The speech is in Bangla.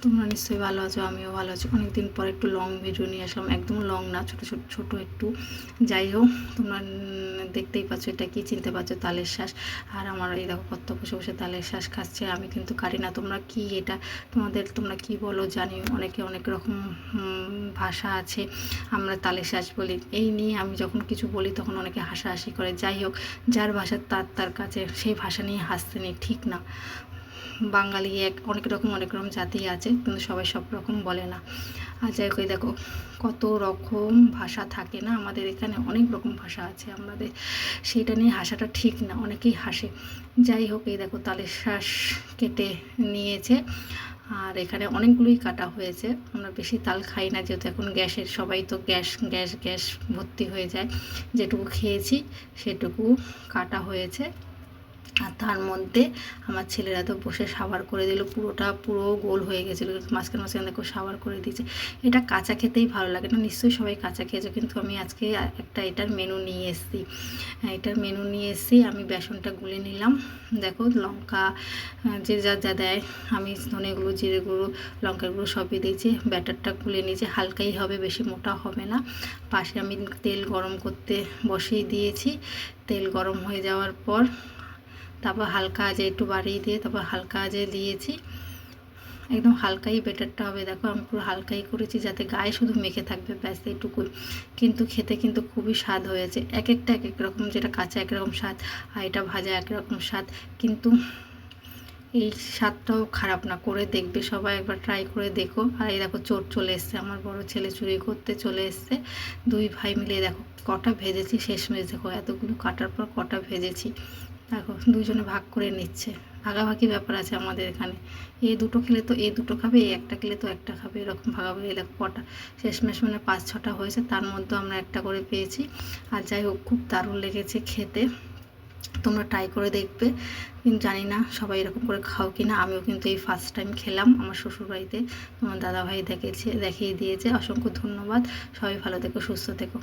তোমরা নিশ্চয়ই ভালো আছো, আমিও ভালো আছি। অনেকদিন পর একটু লং ভিডিও নিয়ে আসলাম, একদম লং না, ছোটো ছোটো ছোটো একটু। যাই হোক, তোমরা দেখতেই পাচ্ছ এটা কি, চিনতে পারছো, তালের শ্বাস। আর আমার এই দেখো কত বসে বসে তালের শ্বাস খাচ্ছে। আমি কিন্তু কারি না, তোমরা কি এটা তোমরা কি বলো জানি। অনেকে অনেক রকম ভাষা আছে, আমরা তালের শ্বাস বলি। এই নিয়ে আমি যখন কিছু বলি তখন অনেকে হাসাহাসি করে। যাই হোক, যার ভাষা তার কাছে সেই ভাষা নিয়ে হাসতে নেই, ঠিক না? বাঙালি অনেক রকম জাতি আছে, কিন্তু সবাই সব রকম বলে না। আর যাই হোক, দেখো কত রকম ভাষা থাকে না আমাদের এখানে, অনেক রকম ভাষা আছে আমাদের, সেটা নিয়ে হাসাটা ঠিক না, অনেকেই হাসে। যাই হোক, এই দেখো তালের শ্বাস কেটে নিয়েছে। আর এখানে অনেকগুলোই কাটা হয়েছে। আমরা বেশি তাল খাই না, যেহেতু এখন গ্যাসের, সবাই তো গ্যাস গ্যাস গ্যাস ভর্তি হয়ে যায়। যেটুকু খেয়েছি সেটুকু কাটা হয়েছে। আর তার মধ্যে আমার ছেলেরা তো বসে সাবার করে দিল, পুরো গোল হয়ে গেছিলো, মাঝখানে মাঝখানে দেখো সাবার করে দিয়েছে। এটা কাঁচা খেতেই ভালো লাগে না, নিশ্চয়ই সবাই কাঁচা খেয়েছো, কিন্তু আমি আজকে এটার মেনু নিয়ে এসেছি। আমি বেসনটা গুলে নিলাম। দেখো লঙ্কা যে যা দেয়, আমি ধনে গুঁড়ো, জিরে গুঁড়ো, লঙ্কার গুঁড়ো সবই দিয়েছি। ব্যাটারটা গুলে নিয়েছি, হালকাই হবে, বেশি মোটা হবে না। পাশে আমি তেল গরম করতে বসিয়ে দিয়েছি। তেল গরম হয়ে যাওয়ার পর তারপর হালকা আঁচে একটু বাড়িয়ে দিয়ে তারপর হালকা আঁচে দিয়েছি। একদম হালকাই ব্যাটারটা হবে। দেখো আমি পুরো হালকাই করেছি, যাতে গায়ে শুধু মেখে থাকবে, ব্যাস এইটুকুই। কিন্তু খেতে কিন্তু খুবই স্বাদ হয়েছে। এক একটা এক এক রকম, যেটা কাঁচা একরকম স্বাদ, আর এটা ভাজা একরকম স্বাদ। কিন্তু এই স্বাদটাও খারাপ না, করে দেখবে সবাই, একবার ট্রাই করে দেখো। আর এই দেখো চোর চলে এসছে, আমার বড় ছেলে চুরি করতে চলে এসছে। দুই ভাই মিলে দেখো কটা ভেজেছি, শেষমেশ দেখো এতগুলো কাটার পর কটা ভেজেছি। দেখো দুজনে ভাগ করে নিচ্ছে, ভাগাভাগি ব্যাপার আছে আমাদের এখানে। এ দুটো খেলে তো এ দুটো খাবে, এ একটা খেলে তো একটা খাবে, এরকম ভাগাভাগি। দেখো কটা শেষমেশ মানে 5-6টা হয়েছে, তার মধ্যে আমরা একটা করে পেয়েছি। আর যাই হোক, খুব দারুণ লেগেছে খেতে। তোমরা ট্রাই করে দেখবে। কিন্তু জানি না সবাই এরকম করে খাও কি না, আমিও কিন্তু এই ফার্স্ট টাইম খেলাম আমার শ্বশুরবাড়িতে। তোমার দাদাভাই দেখিয়ে দিয়েছে, অসংখ্য ধন্যবাদ। সবাই ভালো থেকো, সুস্থ থেকো।